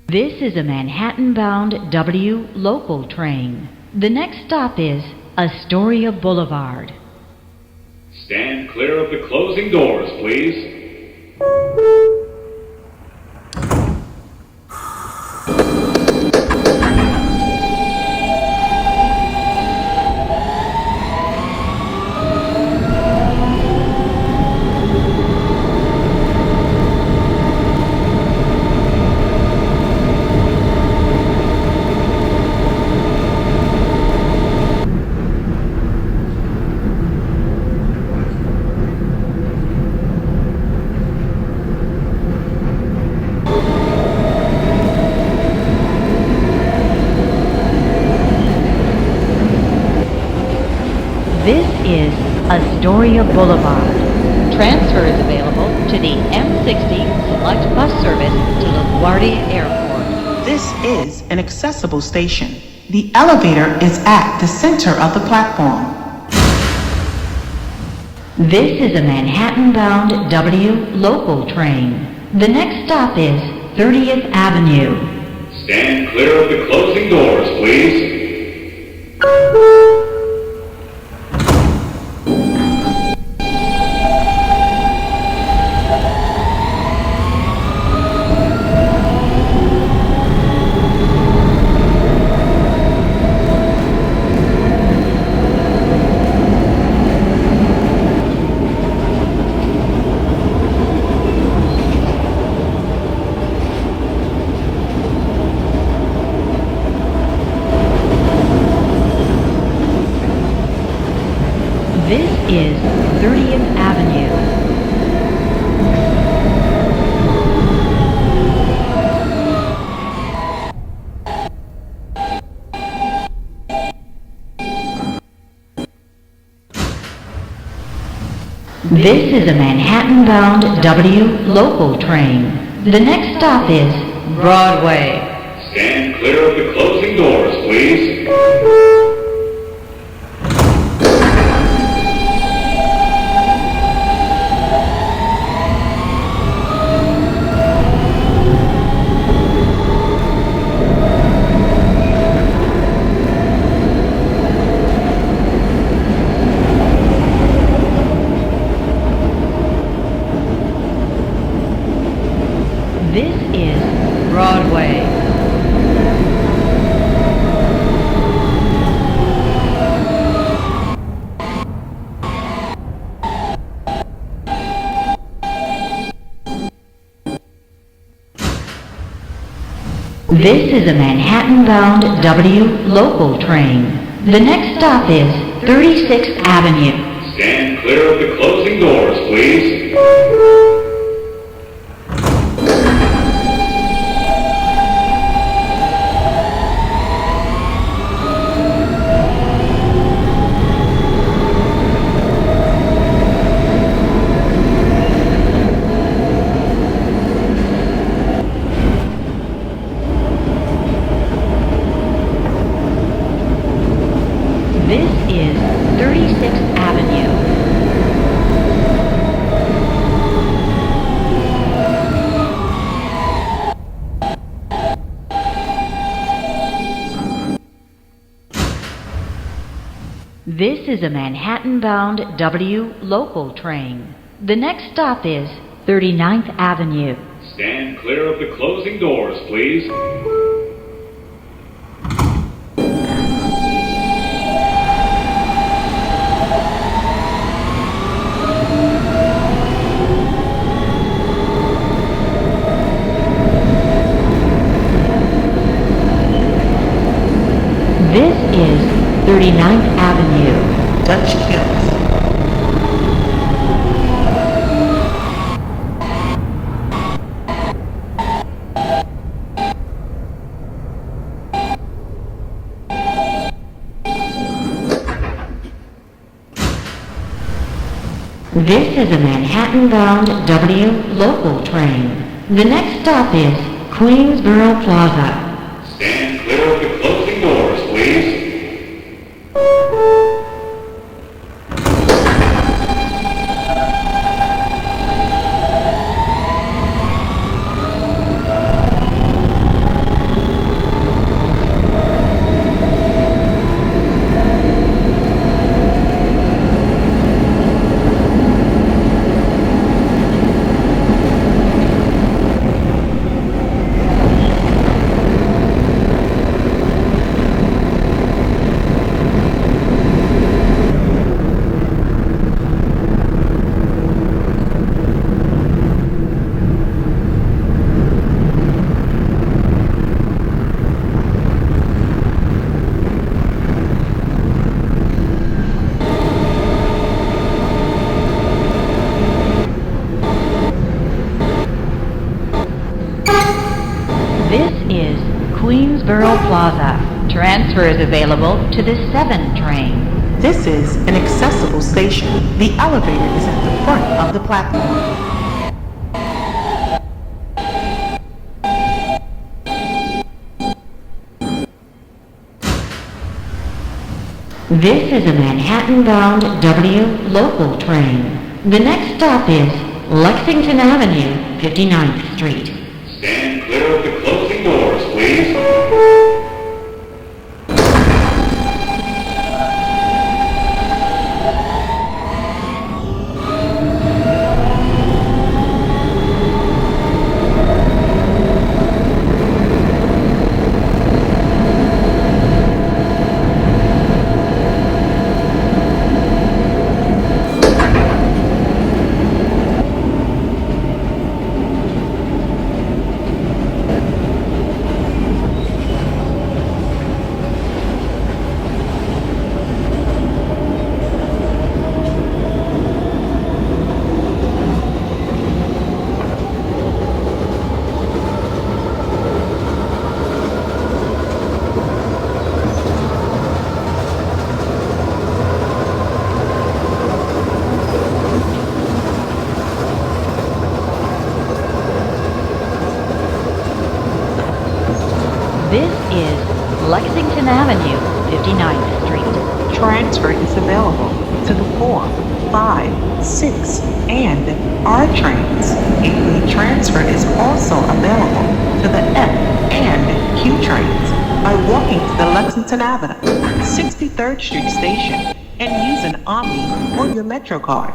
This is a Manhattan-bound W local train. The next stop is Astoria Boulevard. Stand clear of the closing doors, please. This is Astoria Boulevard. Transfer is available to the M60 Select Bus Service to LaGuardia Airport. This is an accessible station. The elevator is at the center of the platform. This is a Manhattan-bound W local train. The next stop is 30th Avenue. Stand clear of the closing doors, please. This is 30th Avenue. This is a Manhattan-bound W local train. The next stop is Broadway. Stand clear of the closing doors, please. This is Broadway. This is a Manhattan-bound W local train. The next stop is 36th Avenue. Stand clear of the closing doors, please. This is 36th Avenue. This is a Manhattan-bound W local train. The next stop is 39th Avenue. Stand clear of the closing doors, please. This is 39th Avenue. Dutch Hills. This is a Manhattan-bound W local train. The next stop is Queensboro Plaza. Stand clear of the closing doors, please. Terminal Plaza. Transfer is available to the 7 train. This is an accessible station. The elevator is at the front of the platform. This is a Manhattan-bound W local train. The next stop is Lexington Avenue, 59th Street. Stand clear of the closing doors, please. This is Lexington Avenue, 59th Street. Transfer is available to the 4, 5, 6, and R trains. A transfer is also available to the F and Q trains by walking to the Lexington Avenue, 63rd Street station and use an Omni or your Metro card.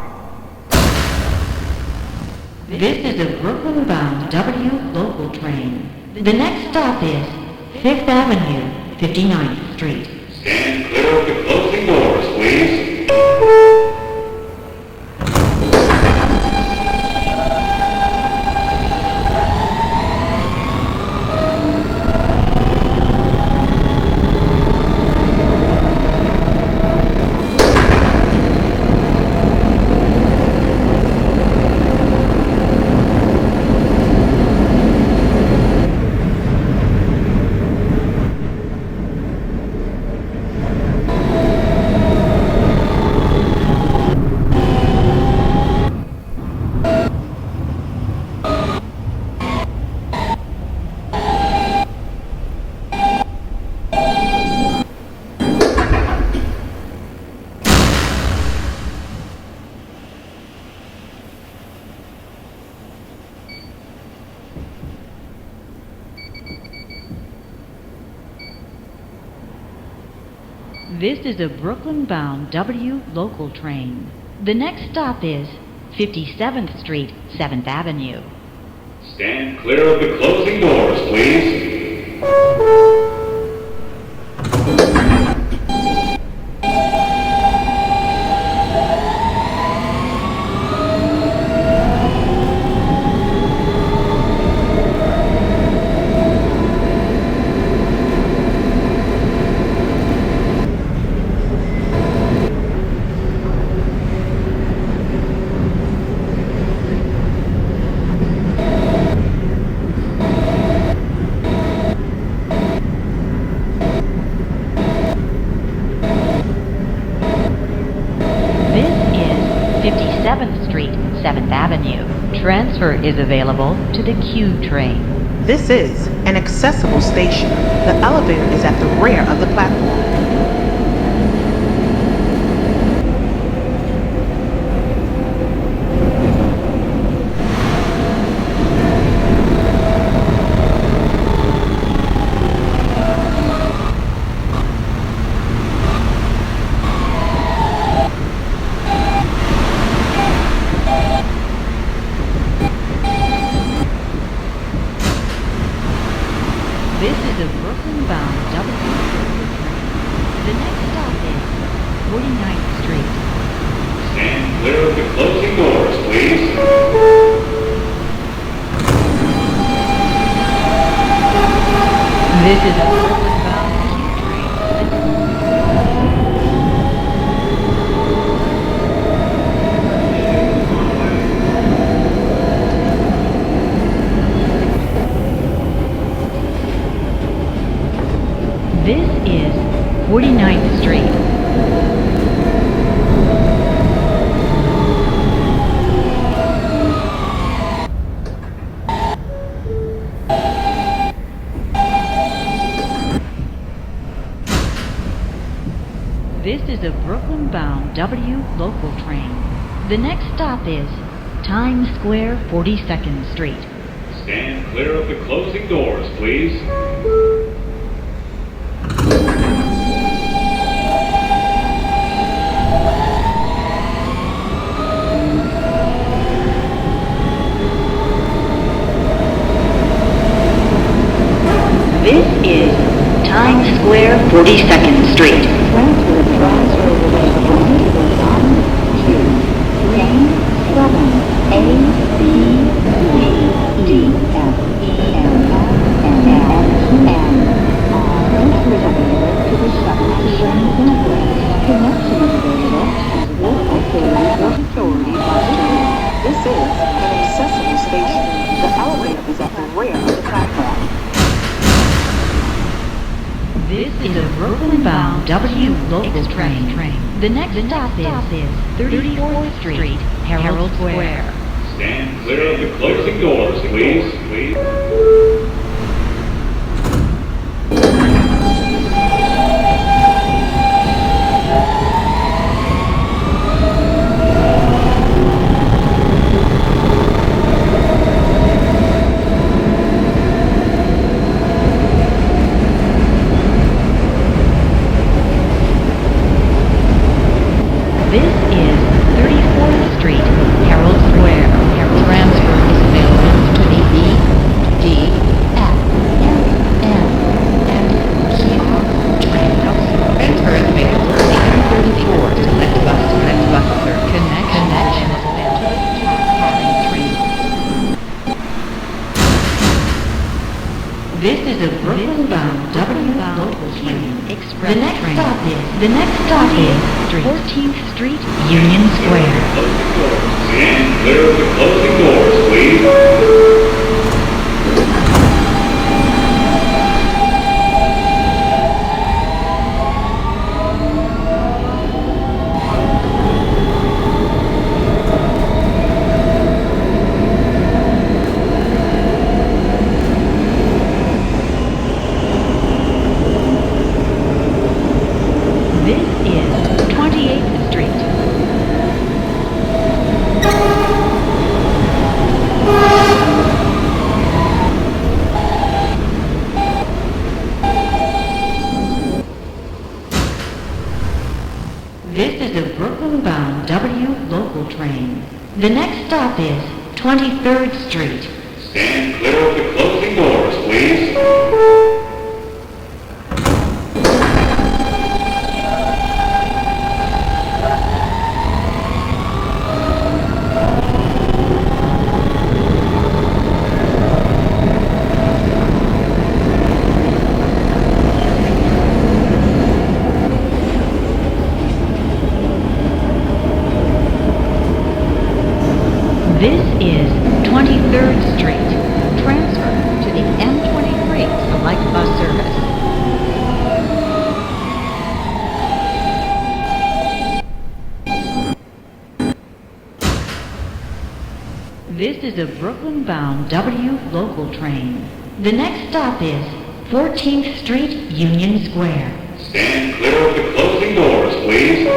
This is a Brooklyn-bound W local train. The next stop is 5th Avenue, 59th Street. Stand clear of the closing doors, please. This is a Brooklyn-bound W local train. The next stop is 57th Street, 7th Avenue. Stand clear of the closing doors, please. This is 57th Street, 7th Avenue. Transfer is available to the Q train. This is an accessible station. The elevator is at the rear of the platform. This is a Brooklyn-bound W local train. The next stop is 49th Street. Stand clear of the closing doors, please. This is a Brooklyn-bound Q train. is a Brooklyn-bound W local train. The next stop is Times Square, 42nd Street. Stand clear of the closing doors, please. This is Times Square, 42nd Street. This is an accessible station. The elevator is at the rear of the platform. This is a Brooklyn-bound W local train. The next stop is 34th Street, Herald Square. Stand clear of the closing doors, please. This is 34th Street, Herald Square. Transfer is available to the E, D, F, M, and Q trains. Transfer is available to the M34 select bus service. Connection is available to the carrying train. This is a Brooklyn-bound W local train. The next stop is 14th Street, Union Square. Closing doors. Stand clear of the closing doors, please. This is 28th Street. This is a Brooklyn-bound W local train. The next stop is 23rd Street. Stand clear of the closing doors, please. This is 23rd Street. Transfer to the M23 select bus service. This is a Brooklyn-bound W local train. The next stop is 14th Street, Union Square. Stand clear of the closing doors, please.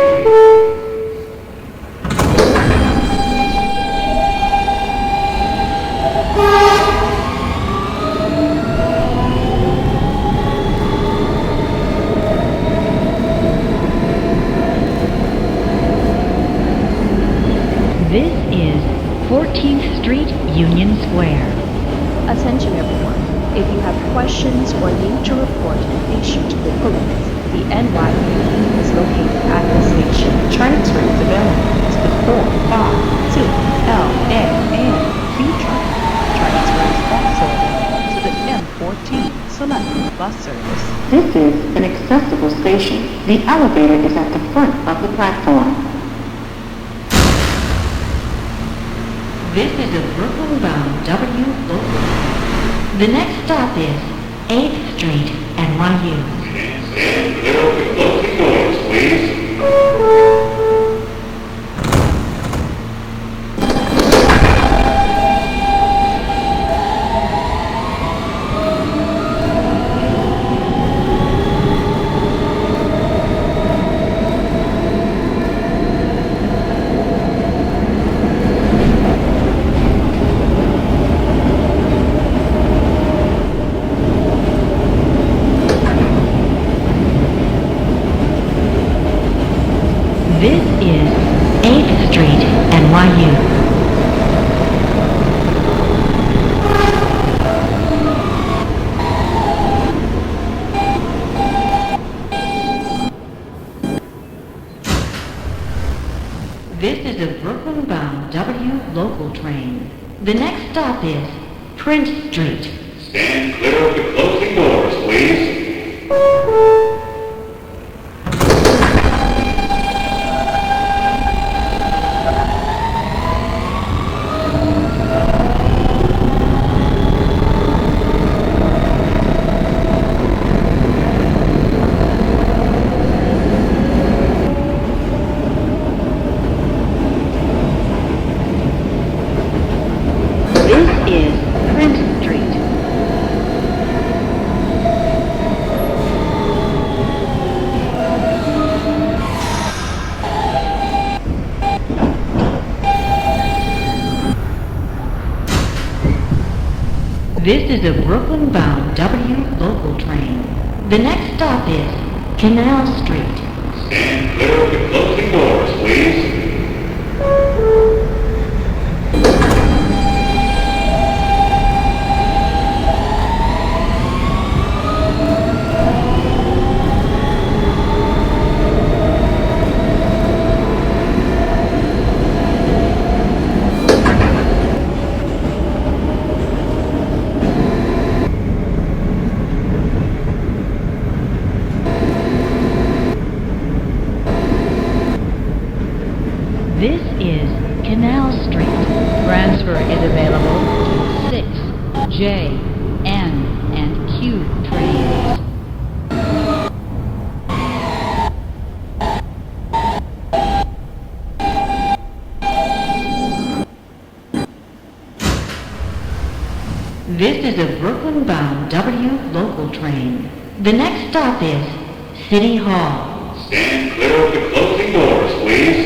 This is 14th Street, Union Square. Attention everyone. If you have questions or need to report an issue to the police, the NYPD is located at the station. Transfer is available to the 452 L, N, and Q train. Transfer is also available to the M14 Select Bus Service. This is an accessible station. The elevator is at the front of the platform. This is a Brooklyn-bound W local. The next stop is 8th Street and 1U. Stand clear of the closing doors, please. Street, NYU. This is a Brooklyn-bound W local train. The next stop is Prince Street. Stand clear of the closing doors, please. This is Prince Street. This is a Brooklyn-bound W local train. The next stop is Canal Street. Stand clear of the closing doors, please. This is Canal Street. Transfer is available to 6, J, N, and Q trains. This is a Brooklyn-bound W local train. The next stop is City Hall. Stand clear of the closing doors, please.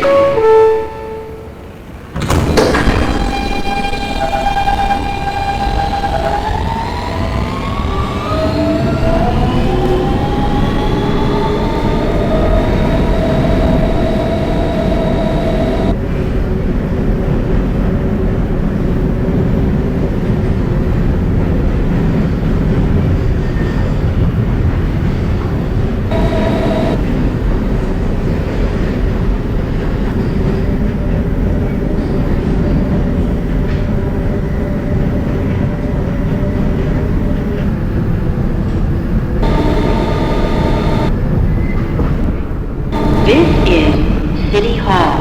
This is City Hall.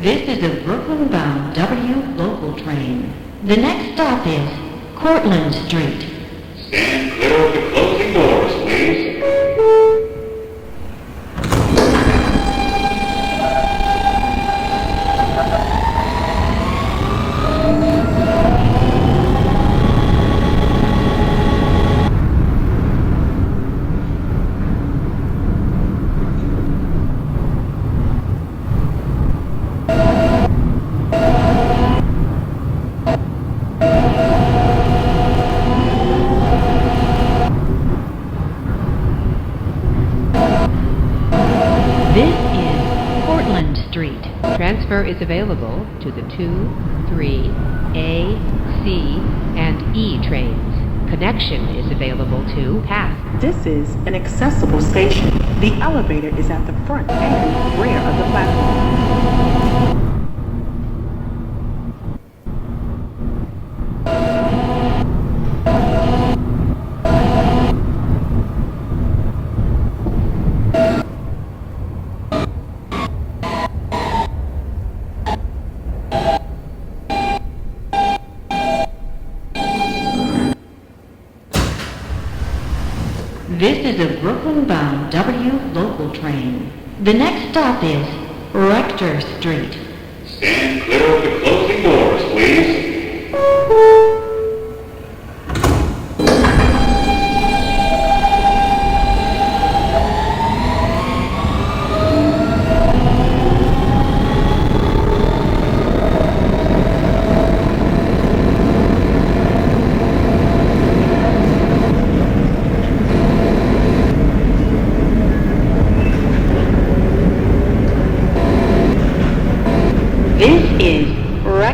This is a Brooklyn-bound W local train. The next stop is Cortlandt Street. Stand clear of the closing doors, please. This is Cortlandt Street. Transfer is available to the 2, 3, A, C, and E trains. Connection is available to PATH. This is an accessible station. The elevator is at the front and rear of the platform. This is a Brooklyn-bound W local train. The next stop is Rector Street. Stand clear of the closing doors, please.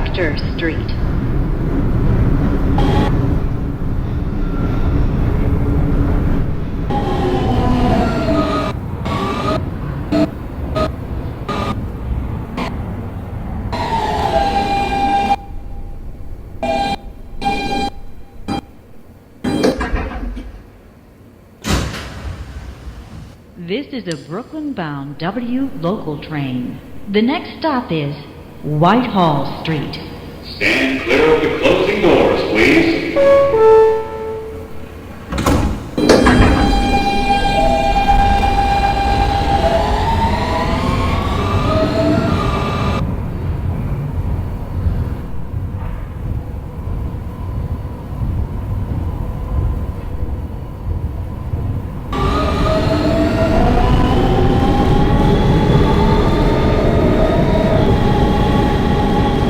Spectre Street. This is a Brooklyn-bound W local train. The next stop is Whitehall Street. Stand clear of the closing doors, please.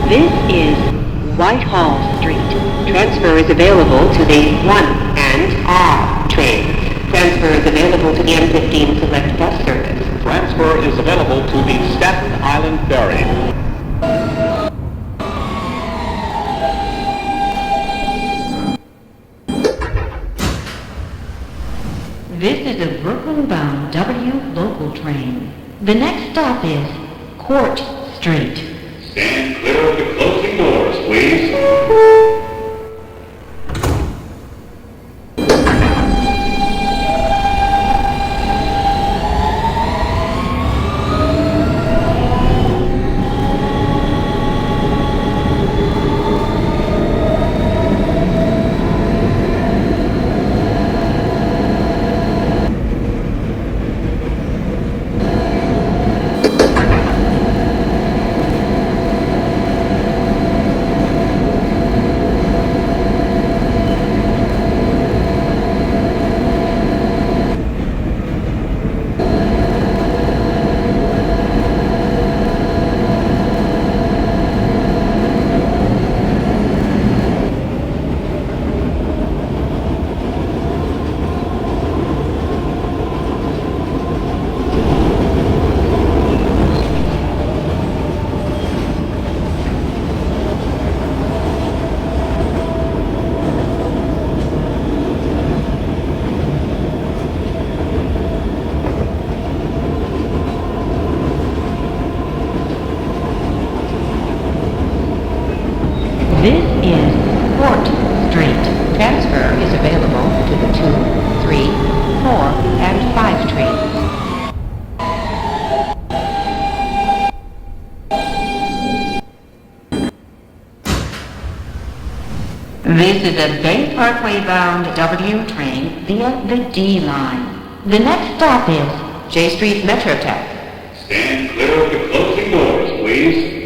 This is Whitehall Street. Transfer is available to the 1 and R trains. Transfer is available to the M15 Select Bus Service. Transfer is available to the Staten Island Ferry. This is a Brooklyn-bound W local train. The next stop is Court Street. Stand clear of the closing doors, please. This is Court Street. Transfer is available to the 2, 3, 4, and 5 trains. This is a Bay Parkway bound W train via the D line. The next stop is J Street Metrotech. Stand clear of the closing doors, please.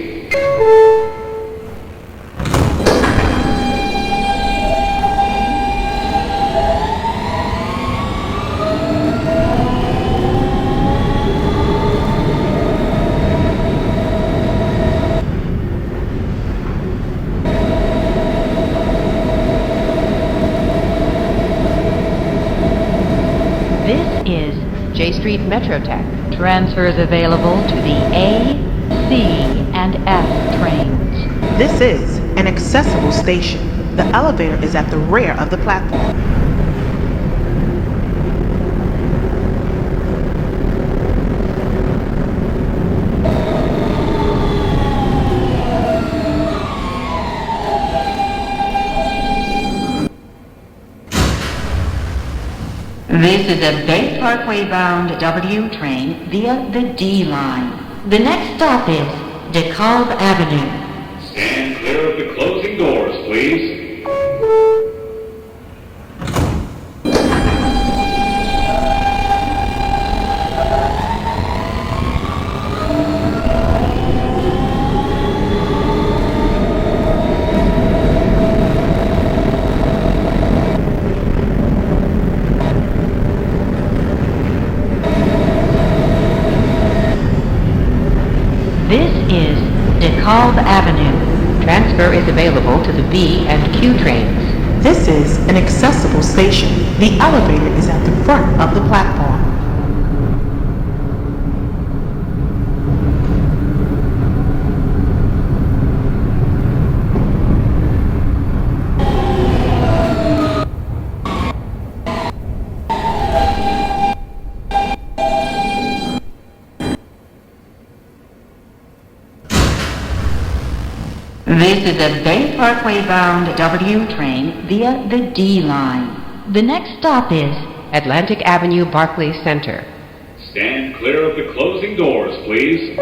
This is J Street Metrotech. Transfer is available to the A, C, and F trains. This is an accessible station. The elevator is at the rear of the platform. This is a Bay Parkway bound W train via the D line. The next stop is DeKalb Avenue. Stand clear of the closing doors, please. This is DeKalb Avenue. Transfer is available to the B and Q trains. This is an accessible station. The elevator is at the front of the platform. This is a Bay Parkway bound W train via the D line. The next stop is Atlantic Avenue, Barclays Center. Stand clear of the closing doors, please.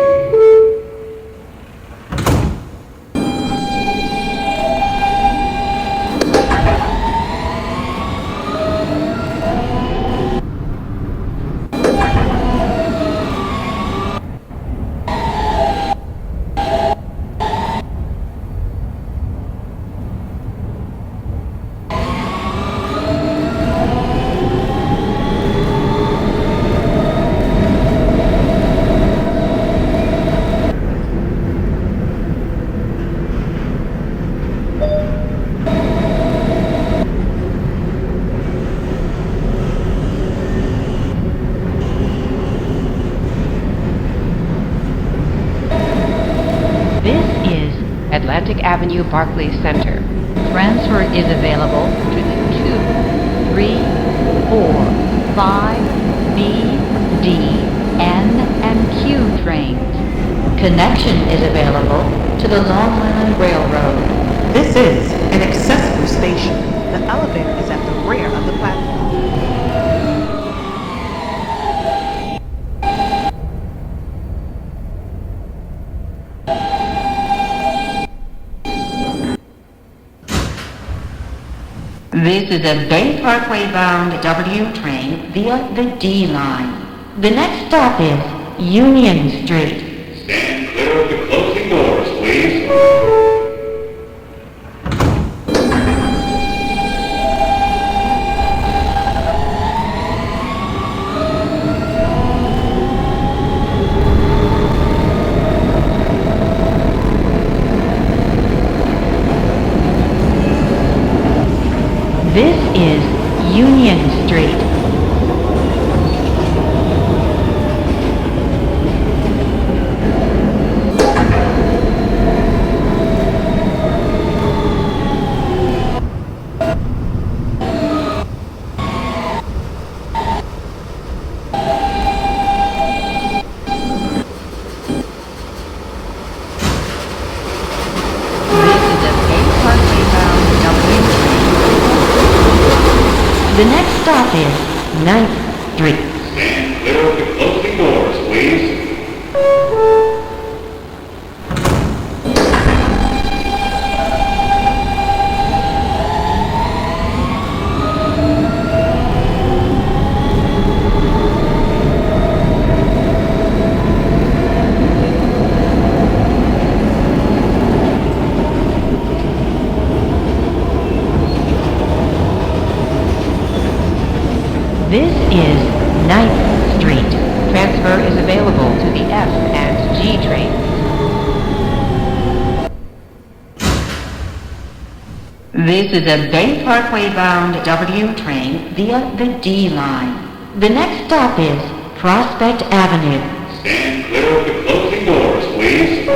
Atlantic Avenue, Barclays Center. Transfer is available to the 2, 3, 4, 5, B, D, N, and Q trains. Connection is available to the Long Island Railroad. This is an accessible station. The elevator is at the rear of the platform. This is a Bay Parkway bound W train via the D line. The next stop is Union Street. Stand clear of the closing doors, please. This is Union Street. The next stop is 9th Street. Stand clear of the closing doors, please. This is 9th Street. Transfer is available to the F and G trains. This is a Bay Parkway bound W train via the D line. The next stop is Prospect Avenue. Stand clear of the closing doors, please.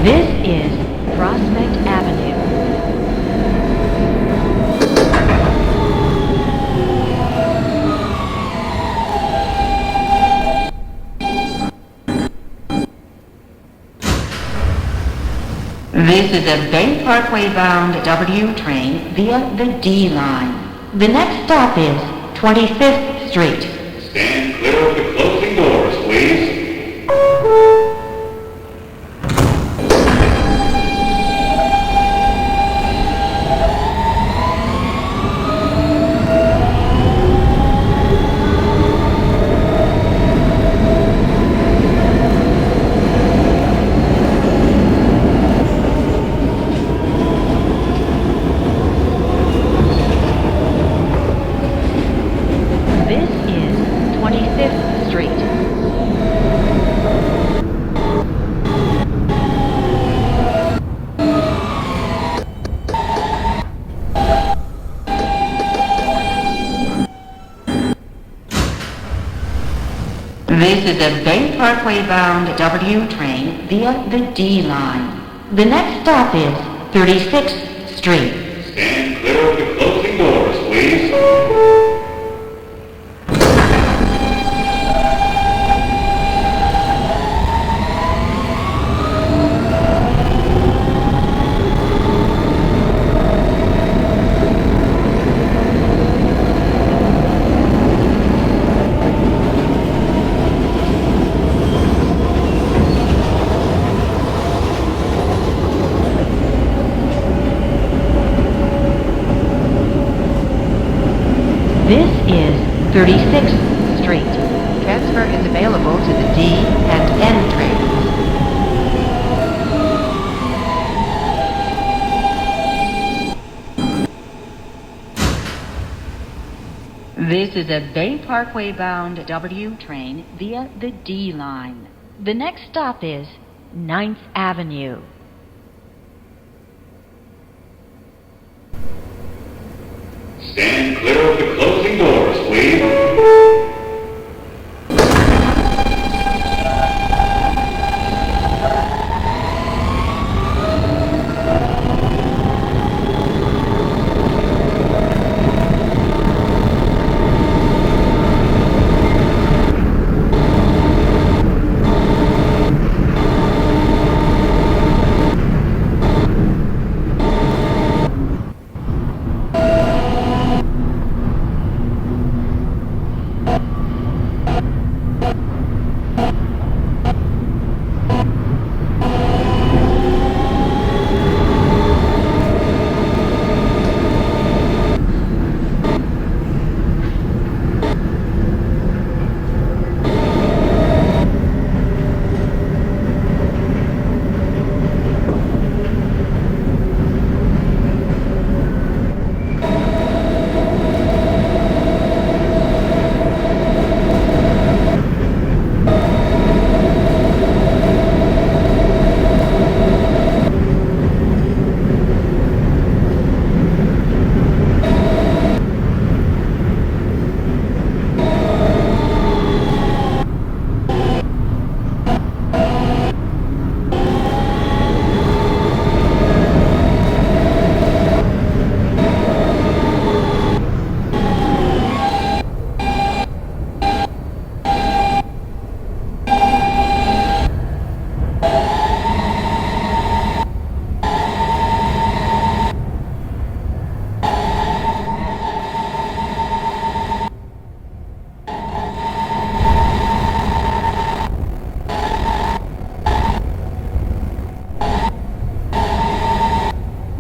This is Prospect Avenue. This is a Bay Parkway bound W train via the D line. The next stop is 25th Street. Stand clear of the closing doors, please. This is This is a Bay Parkway bound W train via the D line. The next stop is 36th Street. Stand clear of the closing doors, please. This is 36th Street. Transfer is available to the D and N trains. This is a Bay Parkway bound W train via the D line. The next stop is 9th Avenue. Stand clear of the closing doors, please.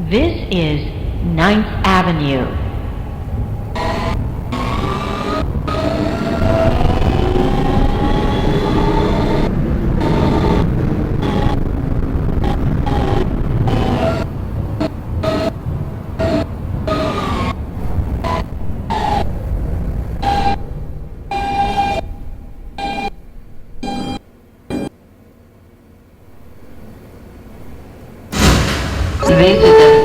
This is 9th Avenue. This is a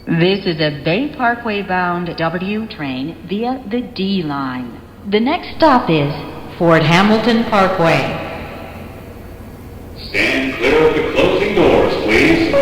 This is a Bay Parkway bound W train via the D line. The next stop is Fort Hamilton Parkway. Stand clear of the closing doors, please.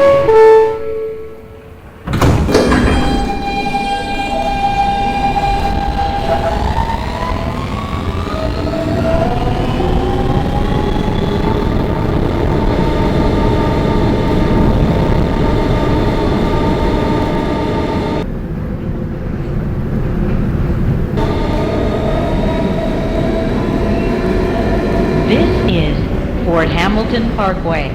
This is Fort Hamilton Parkway.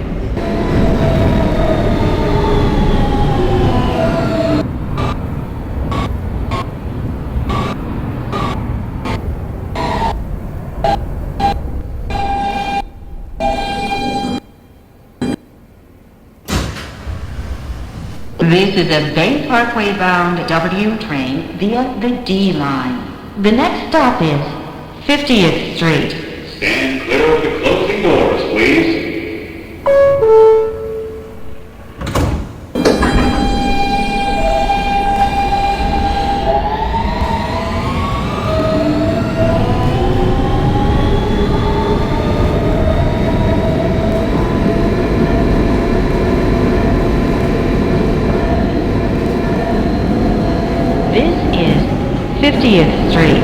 This is a Bay Parkway bound W train via the D line. The next stop is 50th Street. Stand clear of the closing doors, please. This is 50th Street.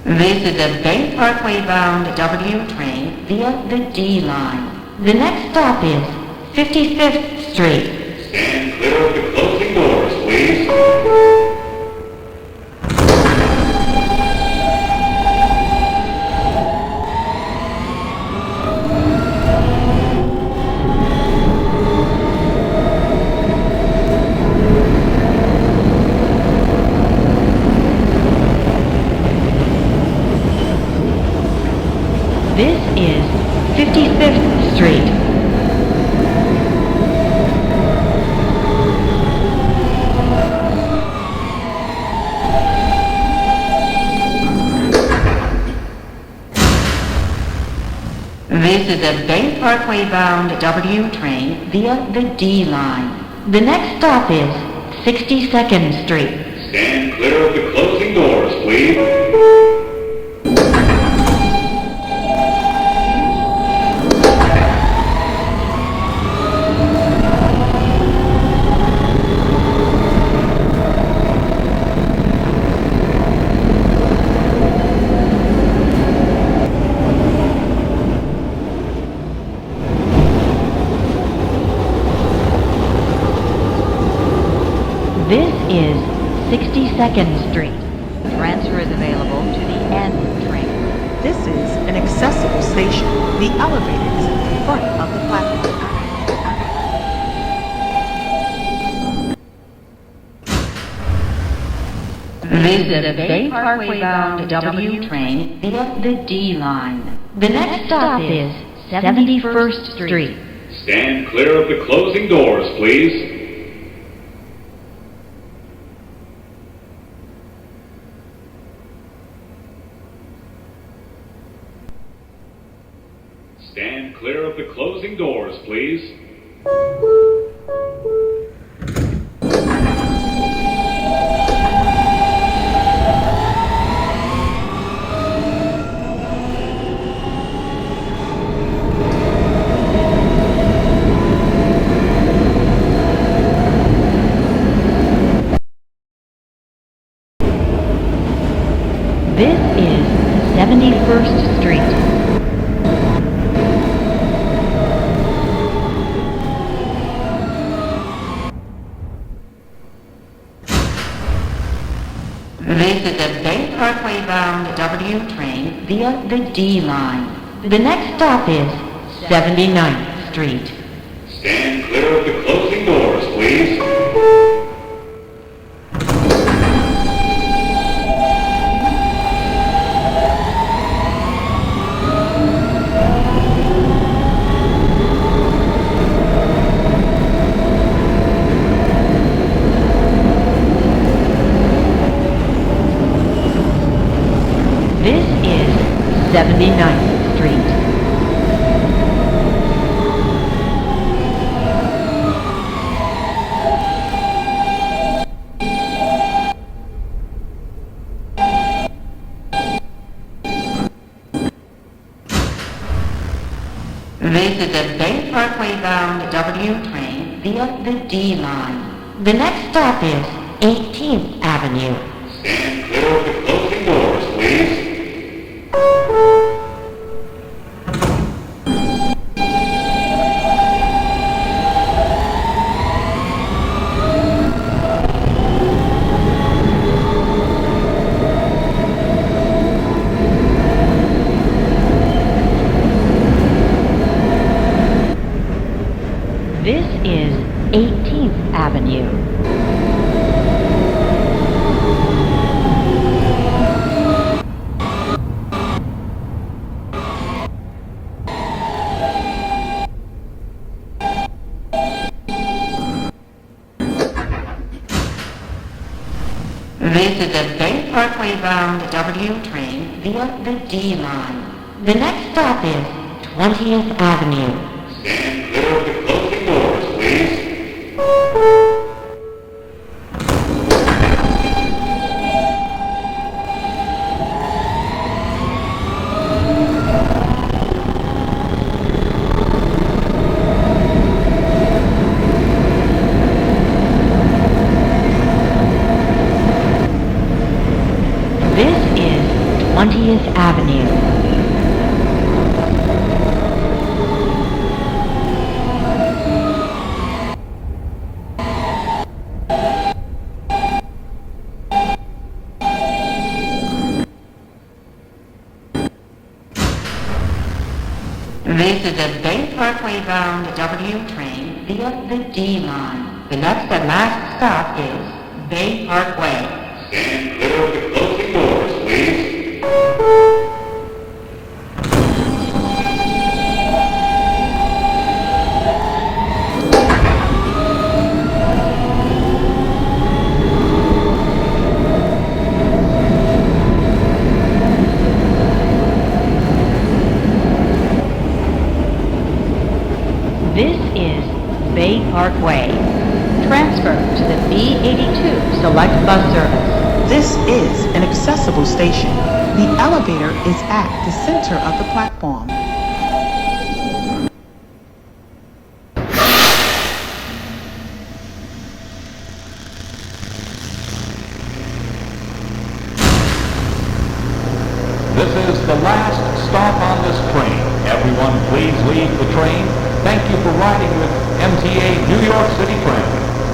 This is a Bay Parkway bound W train via the D line. The next stop is 55th Street. Stand clear of the closing doors, please. This is 55th Street. This is a Bay Parkway bound W train via the D line. The next stop is 62nd Street. Stand clear of the closing doors, please. This is 62nd Street. Transfer is available to the N train. This is an accessible station. The elevator is at the front of the platform. This is a Bay Parkway bound W train via the D line. The next stop is 71st Street. Stand clear of the closing doors, please. Stand clear of the closing doors, please. This is 71st Street. This is a Bay Parkway bound W train via the D line. The next stop is 79th Street. Stand clear of the closing doors, please. This is 79th Street. This is a Bay Parkway bound W train via the D line. The next stop is 18th Avenue. Stand clear of the closing doors, please. This is 18th Avenue. This is a Bay Parkway bound W train via the D line. The next stop is 20th Avenue. Stand clear of the closing doors, please. This is 20th Avenue. This is a Bay Parkway bound W train via the D line. The next and last stop is Bay Parkway. Stand clear of the closing doors, please. This is Bay Parkway. Transfer to the B82 Select Bus Service. This is an accessible station. The elevator is at the center of the platform. This is the last stop on this train. Everyone please leave the train. Thank you for riding with MTA New York City Train.